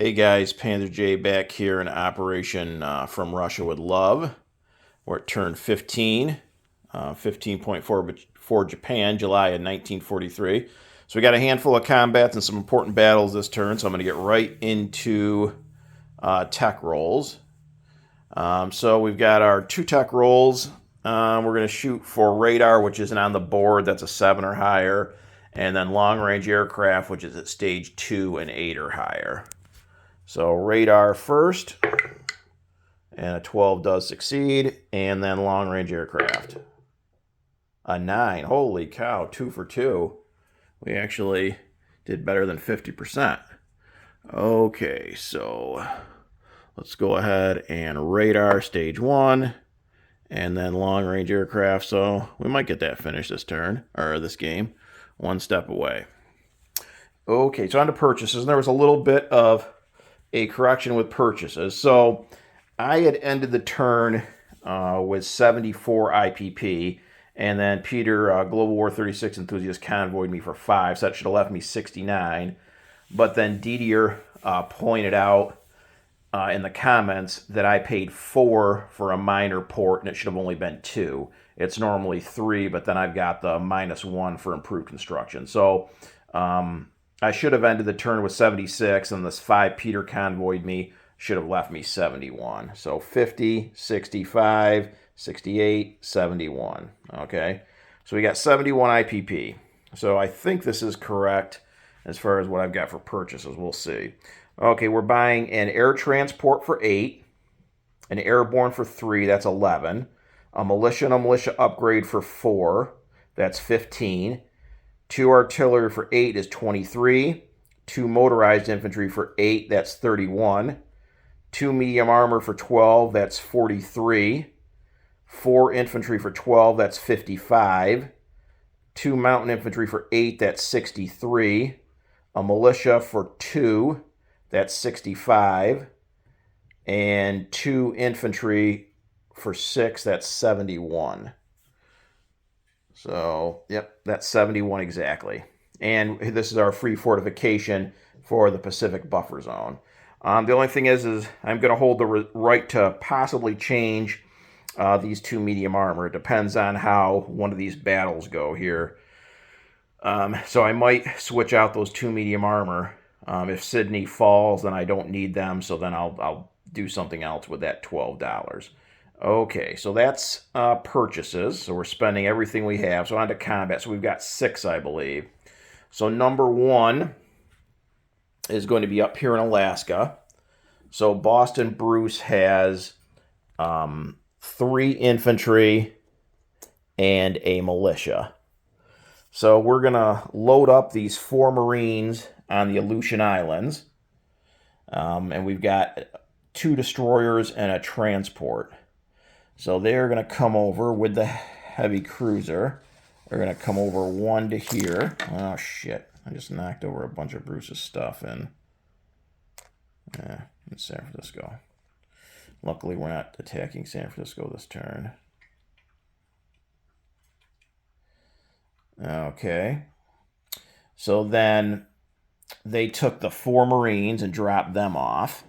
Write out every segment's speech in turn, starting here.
Hey guys, Panther J back here in Operation From Russia with Love. We're at turn 15, 15.4 for Japan, July of 1943. So we got a handful of combats and some important battles this turn, so I'm going to get right into tech rolls. So we've got our 2 tech rolls. We're going to shoot for radar, which isn't on the board, that's a 7 or higher, and then long-range aircraft, which is at stage 2 and 8 or higher. So radar first, and a 12 does succeed, and then long-range aircraft. A 9, holy cow, 2 for 2. We actually did better than 50%. Okay, so let's go ahead and radar stage 1, and then long-range aircraft, so we might get that finished this turn, or this game, one step away. Okay, so on to purchases, and there was a little bit of a correction with purchases. So I had ended the turn with 74 IPP, and then Peter, Global War 36 Enthusiast, convoyed me for 5, so that should have left me 69. But then Didier pointed out in the comments that I paid 4 for a minor port, and it should have only been 2. It's normally 3, but then I've got the -1 for improved construction. So I should have ended the turn with 76, and this 5 Peter convoyed me should have left me 71. So 50, 65, 68, 71. Okay, so we got 71 IPP. So I think this is correct as far as what I've got for purchases. We'll see. Okay, we're buying an air transport for 8, an airborne for 3, that's 11, a militia and a militia upgrade for 4, that's 15, 2 artillery for 8 is 23. 2 motorized infantry for 8, that's 31. 2 medium armor for 12, that's 43. 4 infantry for 12, that's 55. 2 mountain infantry for 8, that's 63. A militia for 2, that's 65. And 2 infantry for 6, that's 71. So, yep, that's 71 exactly. And this is our free fortification for the Pacific buffer zone. The only thing is I'm going to hold the right to possibly change these 2 medium armor. It depends on how one of these battles go here. So I might switch out those 2 medium armor. If Sydney falls, then I don't need them, so then I'll do something else with that $12. Okay, so that's purchases. So we're spending everything we have. So on to combat. So we've got 6, I believe. So number 1 is going to be up here in Alaska. So Boston Bruce has 3 infantry and a militia. So we're going to load up these 4 Marines on the Aleutian Islands. And we've got 2 destroyers and a transport. So they're going to come over with the heavy cruiser. They're going to come over 1 to here. Oh, shit. I just knocked over a bunch of Bruce's stuff in San Francisco. Luckily, we're not attacking San Francisco this turn. Okay. So then they took the 4 Marines and dropped them off.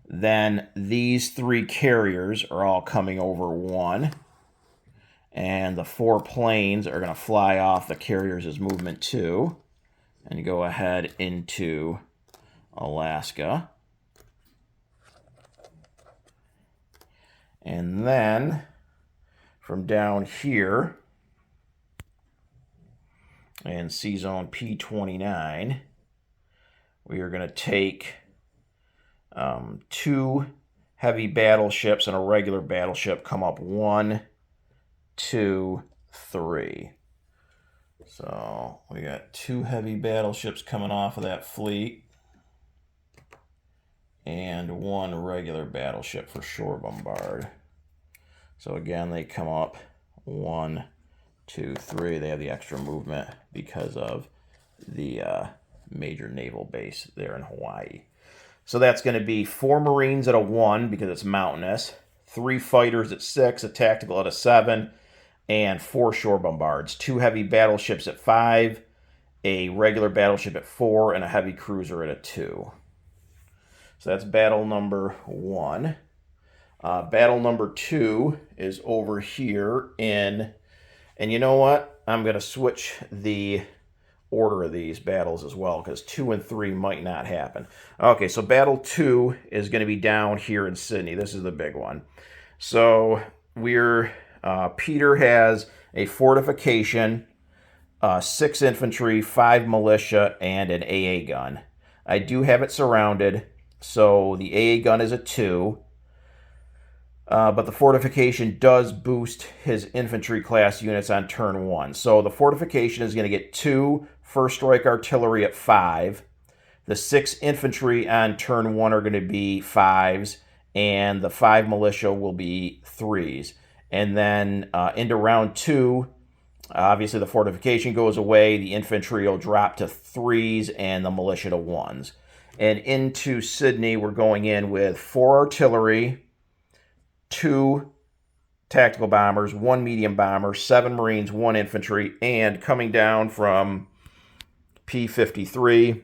Then these 3 carriers are all coming over 1. And the 4 planes are going to fly off the carriers as movement 2 and go ahead into Alaska. And then from down here in C-Zone P29, we are going to take 2 heavy battleships and a regular battleship, come up 1, 2, 3. So we got 2 heavy battleships coming off of that fleet and 1 regular battleship for shore bombard. So again, they come up 1, 2, 3. They have the extra movement because of the major naval base there in Hawaii. So that's going to be 4 Marines at a 1 because it's mountainous, 3 fighters at 6, a tactical at a 7, and 4 shore bombards, 2 heavy battleships at 5, a regular battleship at 4, and a heavy cruiser at a 2. So that's battle number 1. Battle number 2 is over here in, and you know what? I'm going to switch the order of these battles as well, because 2 and 3 might not happen. Okay, so battle 2 is going to be down here in Sydney. This is the big one. So Peter has a fortification, 6 infantry, 5 militia, and an AA gun. I do have it surrounded, so the AA gun is a 2. But the fortification does boost his infantry class units on turn 1. So the fortification is going to get 2 first strike artillery at 5. The 6 infantry on turn 1 are going to be 5s, and the 5 militia will be 3s. And then into round 2, obviously the fortification goes away, the infantry will drop to 3s, and the militia to 1s. And into Sydney, we're going in with 4 artillery, 2 tactical bombers, 1 medium bomber, 7 Marines, 1 infantry, and coming down from P-53,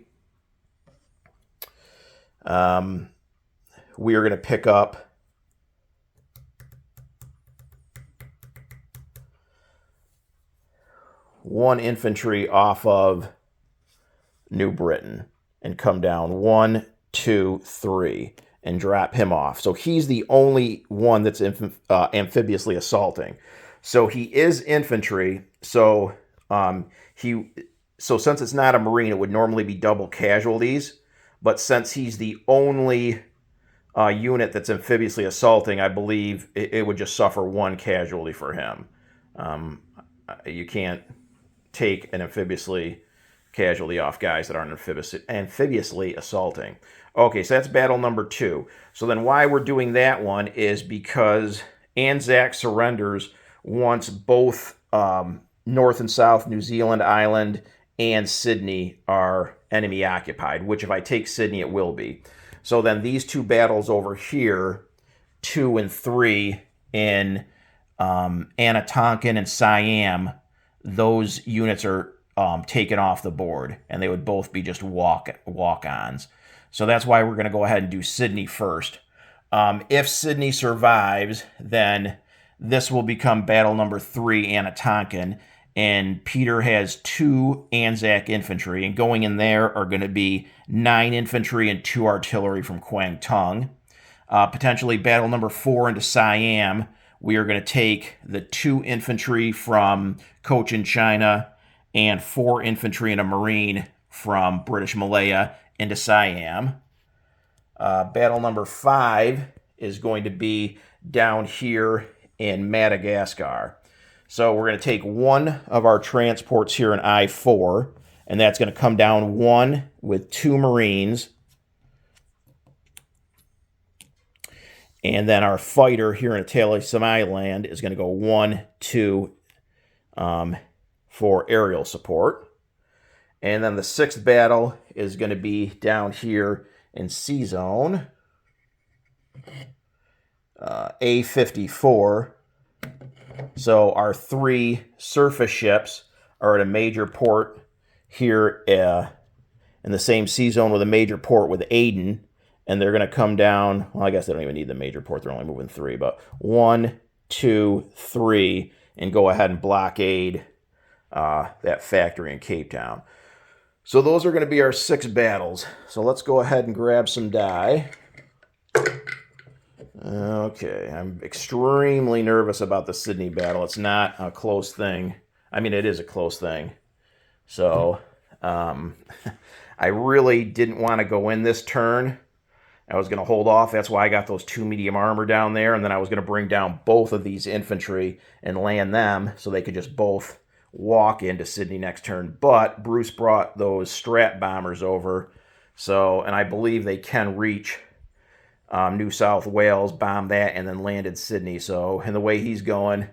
we are going to pick up one infantry off of New Britain and come down 1, 2, 3 and drop him off. So he's the only one that's amphibiously assaulting. So he is infantry. So since it's not a Marine, it would normally be double casualties. But since he's the only unit that's amphibiously assaulting, I believe it would just suffer 1 casualty for him. You can't take an amphibiously casualty off guys that aren't amphibiously assaulting. Okay, so that's battle number 2. So then why we're doing that one is because Anzac surrenders once both North and South New Zealand Island and Sydney are enemy occupied, which if I take Sydney, it will be. So then these 2 battles over here, 2 and 3 in Anatonkin and Siam, those units are taken off the board, and they would both be just walk-ons. So that's why we're going to go ahead and do Sydney first. If Sydney survives, then this will become battle number 3, Anatonkin, and Peter has 2 Anzac infantry, and going in there are going to be 9 infantry and 2 artillery from Kwang Tung. Potentially battle number 4 into Siam, we are going to take the 2 infantry from Cochin China and 4 infantry and a Marine from British Malaya into Siam. Battle number 5 is going to be down here in Madagascar. So we're going to take 1 of our transports here in I-4, and that's going to come down 1 with 2 Marines. And then our fighter here in Somaliland is going to go 1, 2 for aerial support. And then the 6th battle is going to be down here in C-Zone, A-54. So our 3 surface ships are at a major port here in the same C-Zone with a major port with Aden. And they're going to come down, well, I guess they don't even need the major port. They're only moving 3. But 1, 2, 3, and go ahead and blockade that factory in Cape Town. So those are going to be our 6 battles. So let's go ahead and grab some die. Okay, I'm extremely nervous about the Sydney battle. It's not a close thing. I mean, it is a close thing. So I really didn't want to go in this turn. I was going to hold off. That's why I got those 2 medium armor down there. And then I was going to bring down both of these infantry and land them so they could just both walk into Sydney next turn. But Bruce brought those Strat bombers over. So, and I believe they can reach New South Wales, bomb that, and then land in Sydney. So, and the way he's going,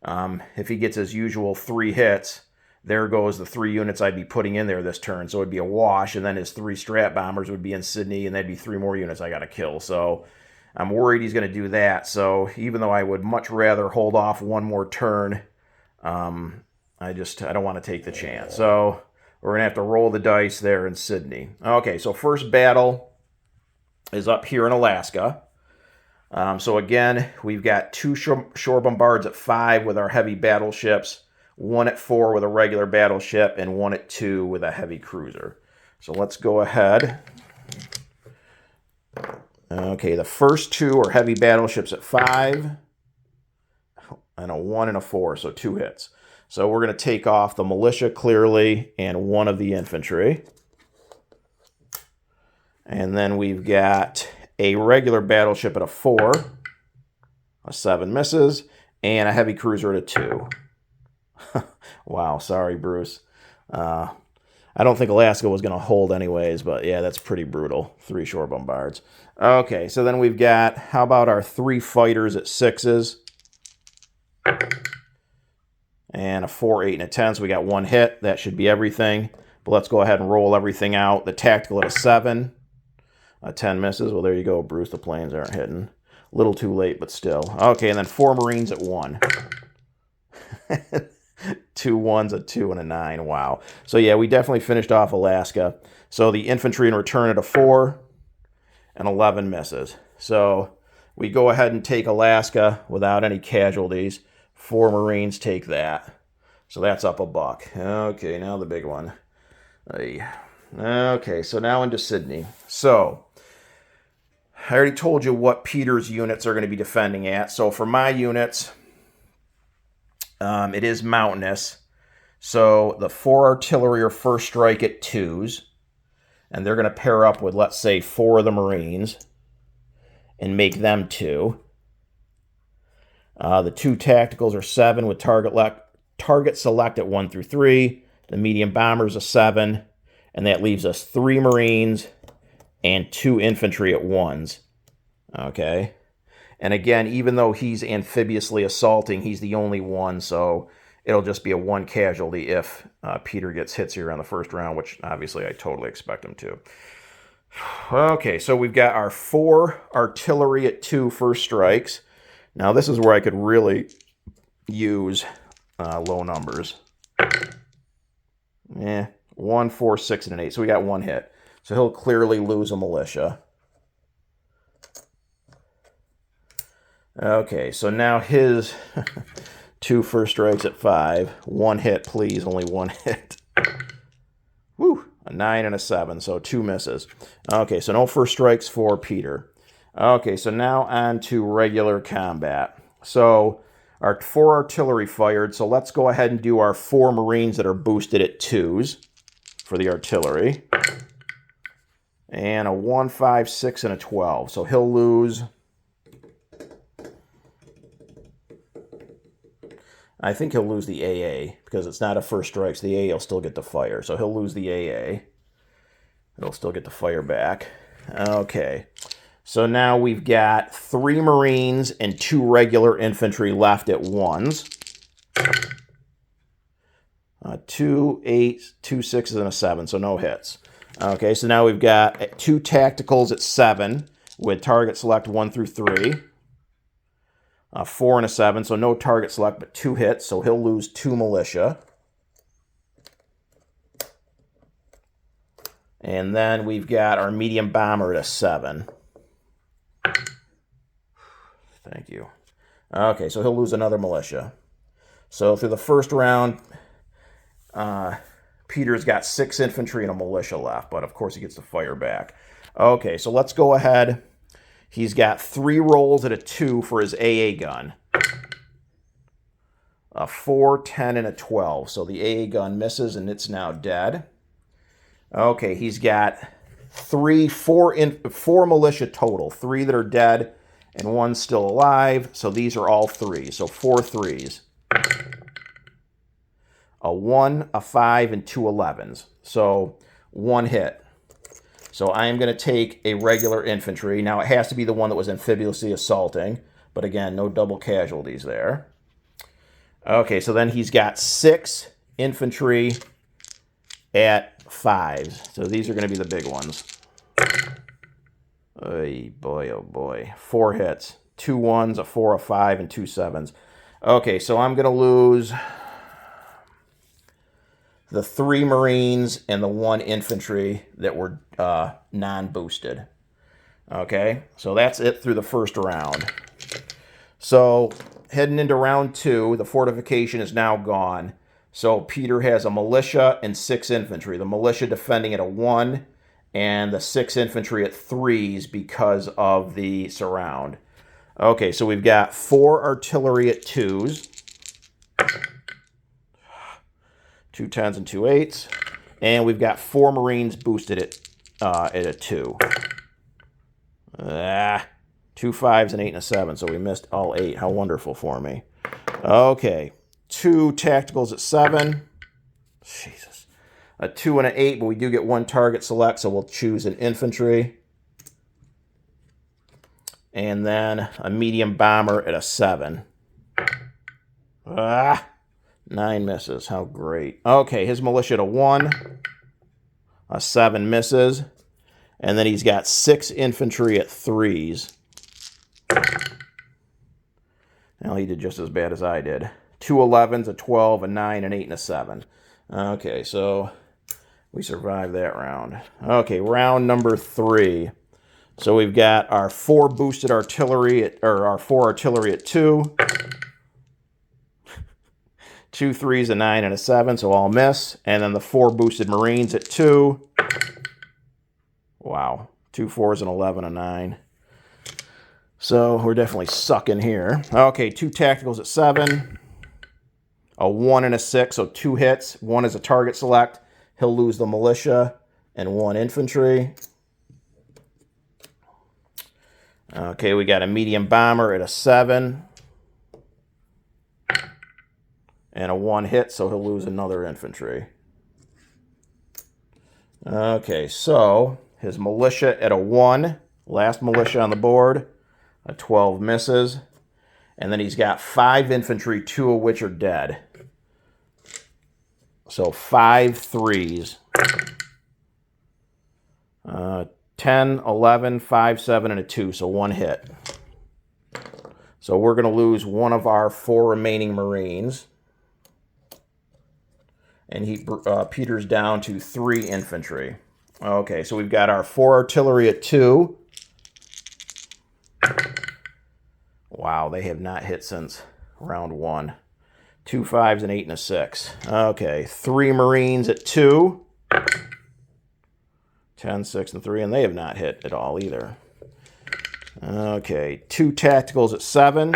if he gets his usual 3 hits, there goes the 3 units I'd be putting in there this turn. So it'd be a wash, and then his 3 Strat bombers would be in Sydney, and that'd be 3 more units I got to kill. So I'm worried he's going to do that. So even though I would much rather hold off 1 more turn, I don't want to take the chance. So we're going to have to roll the dice there in Sydney. Okay, so first battle is up here in Alaska. So again, we've got 2 shore bombards at 5 with our heavy battleships, 1 at 4 with a regular battleship, and 1 at 2 with a heavy cruiser. So let's go ahead. Okay, the first 2 are heavy battleships at 5, and a 1 and a 4, so 2 hits. So we're going to take off the militia clearly and 1 of the infantry. And then we've got a regular battleship at a 4, a 7 misses, and a heavy cruiser at a 2. Wow, sorry, Bruce. I don't think Alaska was going to hold anyways, but yeah, that's pretty brutal. 3 shore bombards. Okay, so then we've got, how about our 3 fighters at 6s? And a 4, 8, and a 10, so we got 1 hit. That should be everything. But let's go ahead and roll everything out. The tactical at a 7. A 10 misses. Well, there you go, Bruce. The planes aren't hitting. A little too late, but still. Okay, and then 4 Marines at 1. 2 1s, a 2, and a 9. Wow. So, yeah, we definitely finished off Alaska. So the infantry in return at a 4 and 11 misses. So we go ahead and take Alaska without any casualties. 4 Marines take that. So that's up a buck. Okay, now the big one. Okay, so now into Sydney. So I already told you what Peter's units are going to be defending at. So for my units, it is mountainous. So the 4 artillery are first strike at 2s. And they're going to pair up with, let's say, 4 of the Marines and make them 2. The 2 tacticals are 7 with target select at 1 through 3. The medium bombers a 7. And that leaves us 3 Marines and 2 infantry at 1s. Okay. And again, even though he's amphibiously assaulting, he's the only one, so it'll just be a 1 casualty if Peter gets hits here on the first round, which obviously I totally expect him to. Okay, so we've got our 4 artillery at 2 first strikes. Now this is where I could really use low numbers. 1, 4, 6, and an 8. So we got 1 hit. So he'll clearly lose a militia. Okay, so now his 2 first strikes at 5. 1 hit, please. Only 1 hit. Woo! A 9 and a 7, so 2 misses. Okay, so no first strikes for Peter. Okay, so now on to regular combat. So our 4 artillery fired, so let's go ahead and do our 4 Marines that are boosted at 2s for the artillery. And a 1, 5, 6, and a 12. So he'll lose... I think he'll lose the AA because it's not a first strike, so the AA will still get to fire. So he'll lose the AA. It'll still get to fire back. Okay. So now we've got 3 Marines and 2 regular infantry left at 1s. 2, 8, 2 6s, and a 7, so no hits. Okay, so now we've got 2 tacticals at 7 with target select 1 through 3. 4 and a 7, so no target select, but 2 hits, so he'll lose 2 militia. And then we've got our medium bomber at a 7. Thank you. Okay, so he'll lose another militia. So through the first round, Peter's got 6 infantry and a militia left, but of course he gets to fire back. Okay, so let's go ahead. He's got 3 rolls at a 2 for his AA gun. A 4, 10, and a 12. So the AA gun misses and it's now dead. Okay, he's got 4 militia total. 3 that are dead and 1 still alive. So these are all 3. So 4 3s. A 1, a 5, and 2 11s. So 1 hit. So I am going to take a regular infantry. Now, it has to be the one that was amphibiously assaulting. But again, no double casualties there. Okay, so then he's got 6 infantry at 5s. So these are going to be the big ones. Oy, boy, oh boy. 4 hits. 2 1s, a 4, a 5, and 2 7s. Okay, so I'm going to lose the 3 Marines and the 1 infantry that were non-boosted. Okay, so that's it through the first round. So heading into round 2, the fortification is now gone. So Peter has a militia and 6 infantry. The militia defending at a 1 and the 6 infantry at 3s because of the surround. Okay, so we've got 4 artillery at 2s. 2 10s and 2 8s. And we've got 4 Marines boosted at a 2. 2 5s and 8 and a 7, so we missed all 8. How wonderful for me. Okay, 2 tacticals at 7. Jesus. A 2 and an 8, but we do get 1 target select, so we'll choose an infantry. And then a medium bomber at a 7. 9 misses. How great. Okay, his militia at a 1. A 7 misses. And then he's got 6 infantry at 3s. Well, he did just as bad as I did. 2 11s, a 12, a 9, an 8, and a 7. Okay, so we survived that round. Okay, round number 3. So we've got our 4 boosted artillery, our 4 artillery at 2. 2 3s, a 9, and a 7, so all miss. And then the 4 boosted Marines at 2. Wow. 2 4s, an 11, a 9. So we're definitely sucking here. Okay, 2 tacticals at 7. A 1 and a 6, so 2 hits. 1 is a target select. He'll lose the militia and 1 infantry. Okay, we got a medium bomber at a 7. And a 1 hit, so he'll lose another infantry. Okay, so his militia at a 1. Last militia on the board. A 12 misses. And then he's got 5 infantry, 2 of which are dead. So 5 3s. 10, 11, 5, 7, and a 2, so 1 hit. So we're going to lose 1 of our 4 remaining Marines. And Peter's down to 3 infantry. Okay, so we've got our 4 artillery at 2. Wow, they have not hit since round 1. 2 5s, an 8, and a 6. Okay, 3 Marines at 2. 10, 6, and 3, and they have not hit at all either. Okay, 2 tacticals at 7.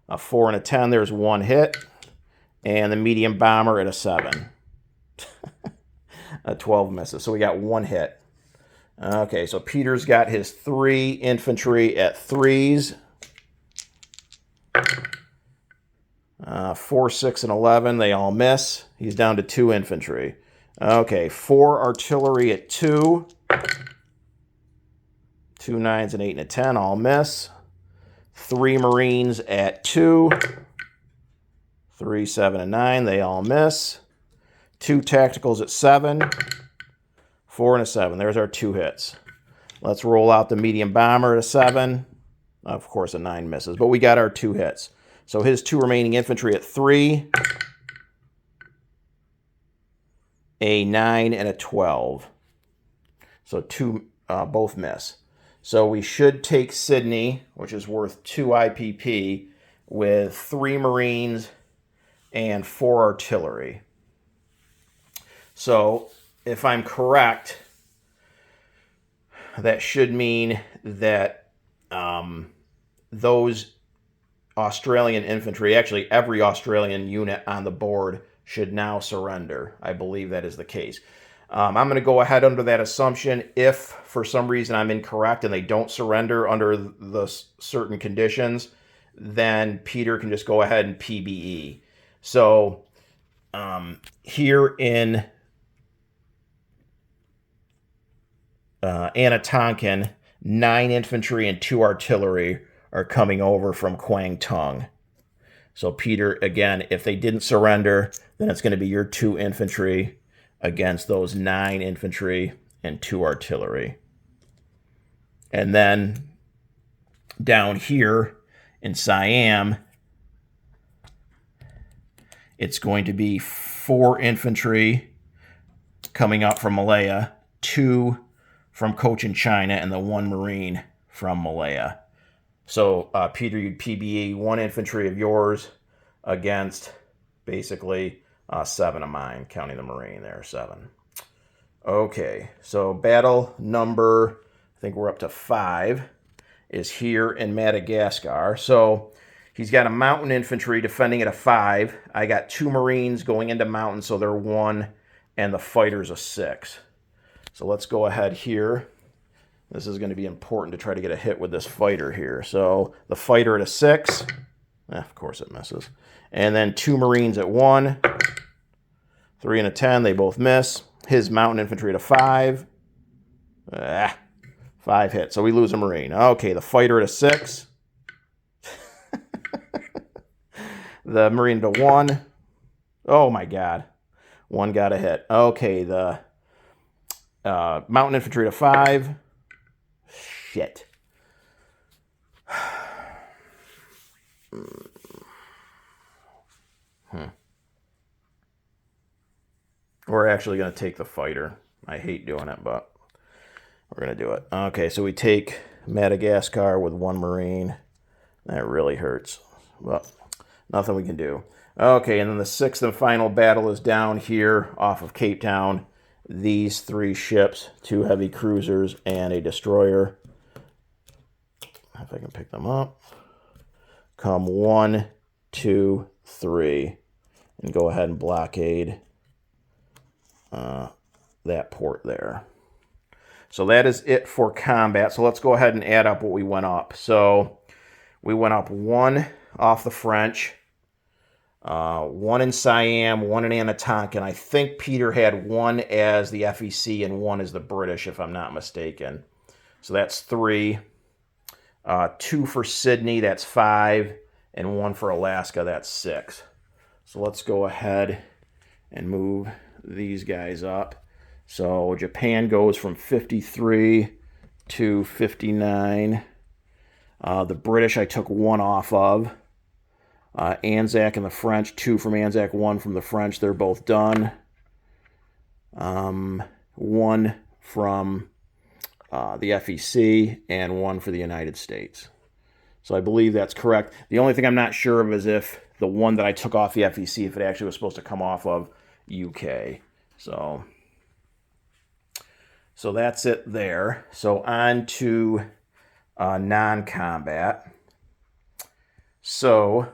A 4 and a 10, there's 1 hit. And the medium bomber at a 7. A 12 misses, so we got 1 hit. Okay, so Peter's got his 3 infantry at 3s. 4, 6, and 11, they all miss. He's down to 2 infantry. Okay, 4 artillery at 2. 2 9s, an 8, and a 10, all miss. 3 Marines at 2. 3, 7, and 9, they all miss. 2 tacticals at 7. 4 and a 7, there's our 2 hits. Let's roll out the medium bomber at a 7. Of course, a 9 misses, but we got our 2 hits. So his 2 remaining infantry at 3. A 9 and a 12. So 2 both miss. So we should take Sydney, which is worth 2 IPP, with 3 Marines and 4 artillery. So if I'm correct, that should mean that those Australian infantry, actually every Australian unit on the board, should now surrender. I believe that is the case. I'm going to go ahead under that assumption. If for some reason I'm incorrect and they don't surrender under the certain conditions, then Peter can just go ahead and PBE. So here in Anatonkin, 9 infantry and 2 artillery are coming over from Kwang Tung. So Peter, again, if they didn't surrender, then it's going to be your 2 infantry against those 9 infantry and 2 artillery. And then down here in Siam, it's going to be 4 infantry coming up from Malaya, 2 from Cochin China and the 1 Marine from Malaya. So, Peter, you'd PBE 1 infantry of yours against basically 7 of mine, counting the Marine there, 7. Okay, so battle number, I think we're up to 5, is here in Madagascar. So he's got a mountain infantry defending at a 5. I got 2 Marines going into mountain, so they're 1, and the fighter's a 6. So let's go ahead here. This is going to be important to try to get a hit with this fighter here. So the fighter at a 6. Of course it misses. And then 2 Marines at 1. 3 and a 10. They both miss. His mountain infantry at a 5. 5 hits. So we lose a Marine. Okay, the fighter at a 6. The Marine at a 1. Oh my God. 1 got a hit. Okay, the mountain infantry at a 5. Shit. We're actually going to take the fighter. I hate doing it, but we're going to do it. Okay, so we take Madagascar with 1 Marine. That really hurts. Well, nothing we can do. Okay, and then the 6th and final battle is down here off of Cape Town. These 3 ships, 2 heavy cruisers and a destroyer. If I can pick them up. Come 1, 2, 3, and go ahead and blockade that port there. So that is it for combat. So let's go ahead and add up what we went up. So we went up 1 off the French, 1 in Siam, 1 in Anzac, and I think Peter had 1 as the FEC and 1 as the British, if I'm not mistaken. So that's 3. 2 for Sydney, that's 5, and 1 for Alaska, that's 6. So let's go ahead and move these guys up. So Japan goes from 53 to 59. The British I took 1 off of. Anzac and the French, 2 from Anzac, 1 from the French. They're both done. 1 from the FEC and 1 for the United States. So I believe that's correct. The only thing I'm not sure of is if the 1 that I took off the FEC, if it actually was supposed to come off of UK. So that's it there. So on to non-combat. So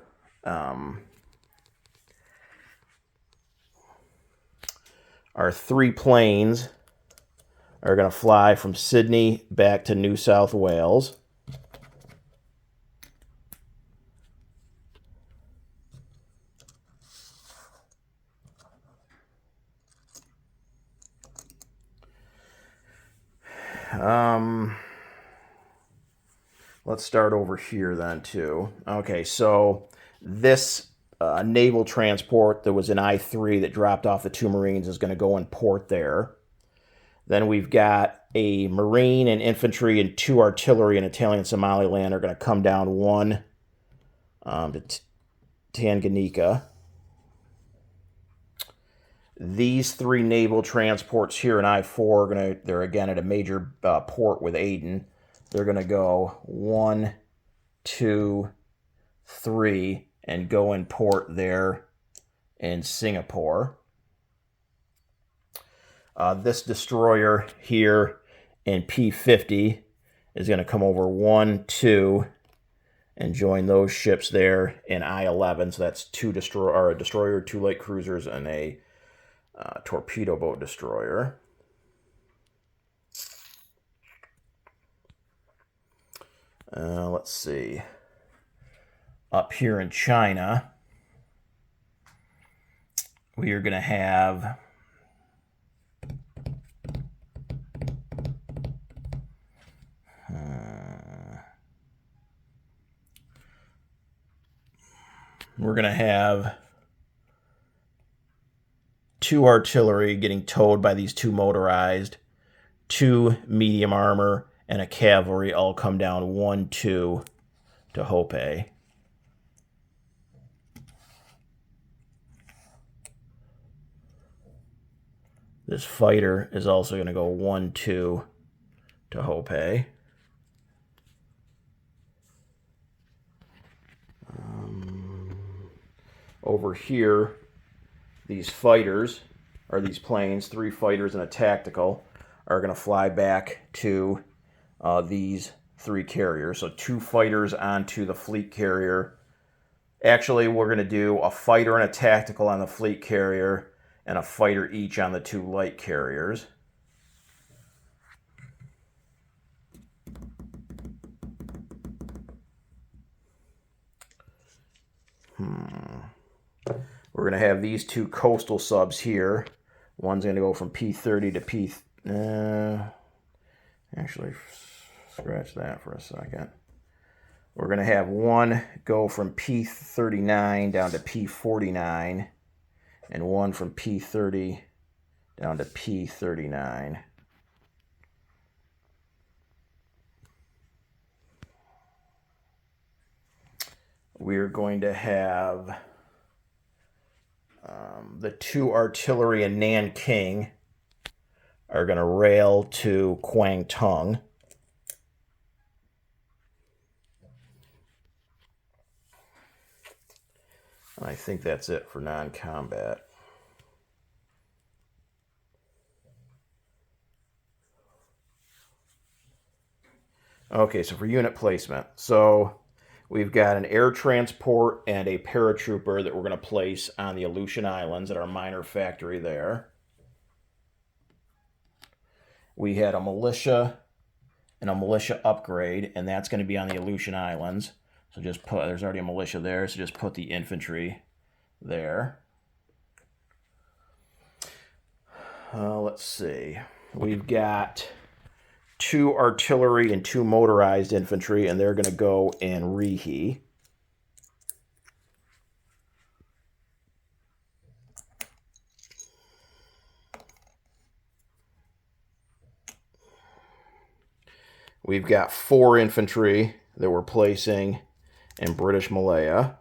our 3 planes are going to fly from Sydney back to New South Wales. Let's start over here then too. Okay, so this naval transport that was in I-3 that dropped off the 2 Marines is going to go in port there. Then we've got a Marine and infantry and 2 artillery in Italian Somaliland are going to come down 1 to Tanganyika. These 3 naval transports here in I-4 are they're again at a major port with Aden. They're going to go 1, 2, 3 and go in port there in Singapore. This destroyer here in P-50 is going to come over 1, 2 and join those ships there in I-11. So that's a destroyer, 2 light cruisers, and a torpedo boat destroyer. Let's see. Up here in China, we are going to have we're going to have 2 artillery getting towed by these 2 motorized, 2 medium armor, and a cavalry all come down 1, 2 to Hope. This fighter is also going to go 1, 2 to Hope. Over here, these fighters, or these planes, 3 fighters and a tactical, are going to fly back to these 3 carriers. So 2 fighters onto the fleet carrier. Actually, we're going to do a fighter and a tactical on the fleet carrier and a fighter each on the 2 light carriers. We're going to have these 2 coastal subs here. One's going to go from P30 to P... actually, scratch that for a second. We're going to have one go from P39 down to P49, and one from P30 down to P39. We're going to have the 2 artillery in Nanking are going to rail to Kwangtung. I think that's it for non-combat. Okay, so for unit placement. So we've got an air transport and a paratrooper that we're going to place on the Aleutian Islands at our minor factory there. We had a militia and a militia upgrade, and that's going to be on the Aleutian Islands. So just put, there's already a militia there, so just put the infantry there. Let's see. We've got 2 artillery and 2 motorized infantry, and they're going to go in Rihe. We've got 4 infantry that we're placing in British Malaya.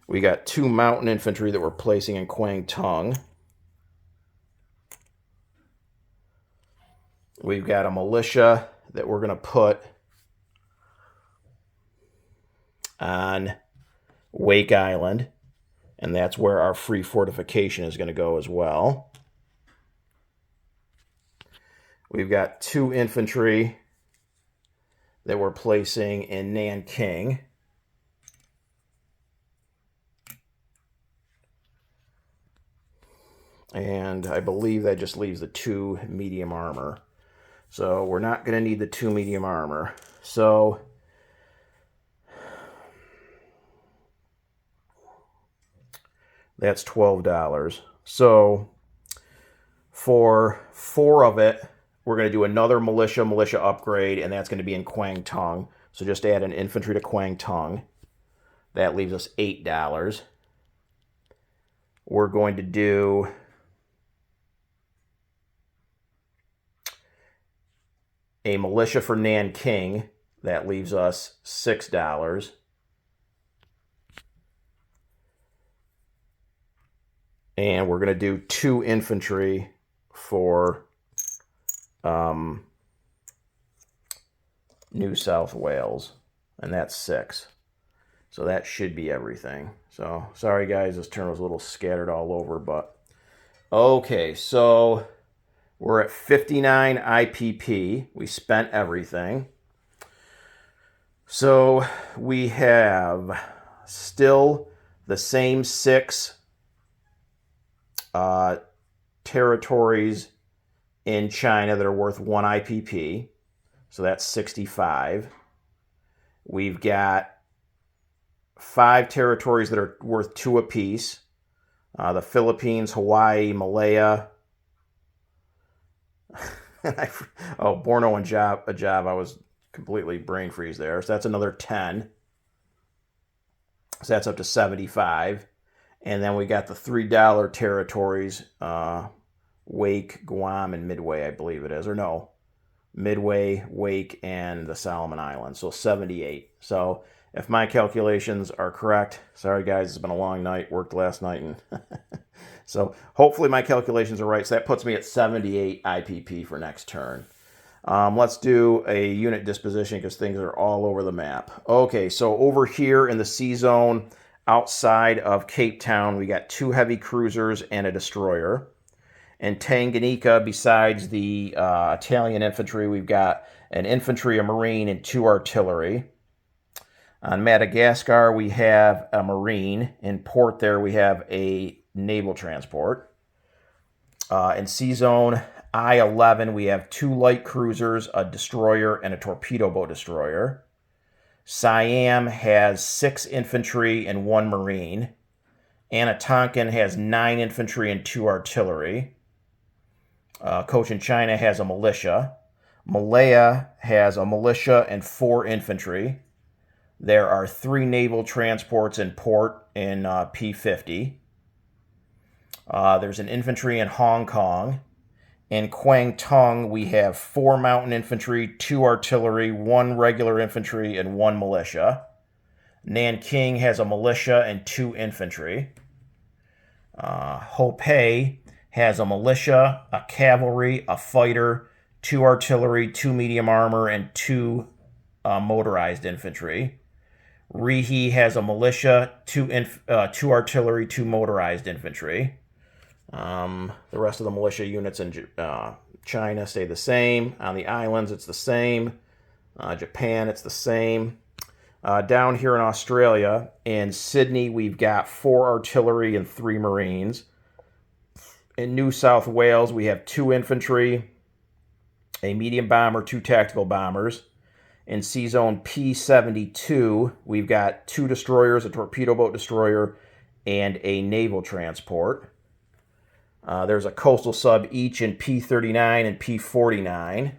We got 2 mountain infantry that we're placing in Kwangtung. We've got a militia that we're going to put on Wake Island, and that's where our free fortification is going to go as well. We've got 2 infantry that we're placing in Nanking. And I believe that just leaves the 2 medium armor. So we're not going to need the 2 medium armor. So that's $12. So for 4 of it, we're going to do another militia upgrade, and that's going to be in Kwangtung. So just add an infantry to Kwangtung. That leaves us $8. We're going to do a militia for Nanking. That leaves us $6. And we're going to do 2 infantry for New South Wales, and that's $6. So that should be everything. So sorry guys, this turn was a little scattered all over, but okay, so we're at 59 IPP. We spent everything. So we have still the same 6 territories in China that are worth 1 IPP. So that's 65. We've got 5 territories that are worth 2 apiece. The Philippines, Hawaii, Malaya. Borneo and Java. I was completely brain freeze there. So that's another 10. So that's up to 75. And then we got the $3 territories, Wake, Guam, and Midway, I believe it is. Or no, Midway, Wake, and the Solomon Islands. So 78. So if my calculations are correct, sorry guys, it's been a long night. Worked last night and So hopefully my calculations are right. So that puts me at 78 IPP for next turn. Let's do a unit disposition because things are all over the map. Okay, so over here in the C zone outside of Cape Town, we got 2 heavy cruisers and a destroyer. In Tanganyika, besides the Italian infantry, we've got an infantry, a marine, and 2 artillery. On Madagascar, we have a marine. In port there, we have a naval transport. In C zone I-11, we have 2 light cruisers, a destroyer, and a torpedo boat destroyer. Siam has 6 infantry and 1 marine. Anatonkin has 9 infantry and 2 artillery. Cochin China has a militia. Malaya has a militia and 4 infantry. There are 3 naval transports in port in P50. There's an infantry in Hong Kong. In Kwangtung, we have 4 mountain infantry, 2 artillery, 1 regular infantry, and 1 militia. Nanking has a militia and 2 infantry. Hopei has a militia, a cavalry, a fighter, 2 artillery, 2 medium armor, and 2 motorized infantry. Rihe has a militia, 2 artillery, 2 motorized infantry. The rest of the militia units in China stay the same. On the islands, it's the same. Japan, it's the same. Down here in Australia, in Sydney, we've got 4 artillery and 3 marines. In New South Wales, we have 2 infantry, a medium bomber, 2 tactical bombers. In C Zone P72, we've got 2 destroyers, a torpedo boat destroyer, and a naval transport. There's a coastal sub each in P39 and P49.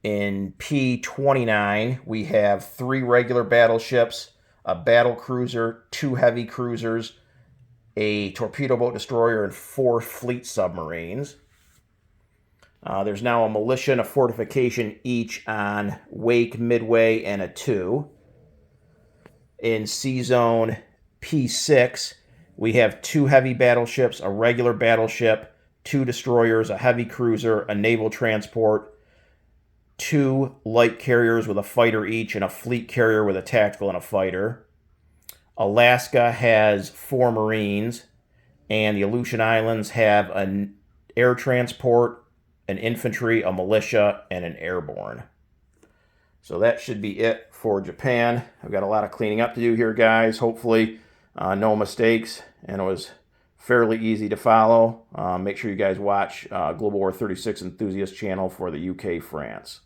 In P29, we have 3 regular battleships, a battle cruiser, 2 heavy cruisers, a torpedo boat destroyer, and 4 fleet submarines. There's now a militia and a fortification each on Wake, Midway, and a 2. In C Zone P6, we have 2 heavy battleships, a regular battleship, 2 destroyers, a heavy cruiser, a naval transport, 2 light carriers with a fighter each, and a fleet carrier with a tactical and a fighter. Alaska has 4 marines, and the Aleutian Islands have an air transport, an infantry, a militia, and an airborne. So that should be it for Japan. I've got a lot of cleaning up to do here, guys. Hopefully no mistakes, and it was fairly easy to follow. Make sure you guys watch Global War 36 Enthusiast channel for the UK, France.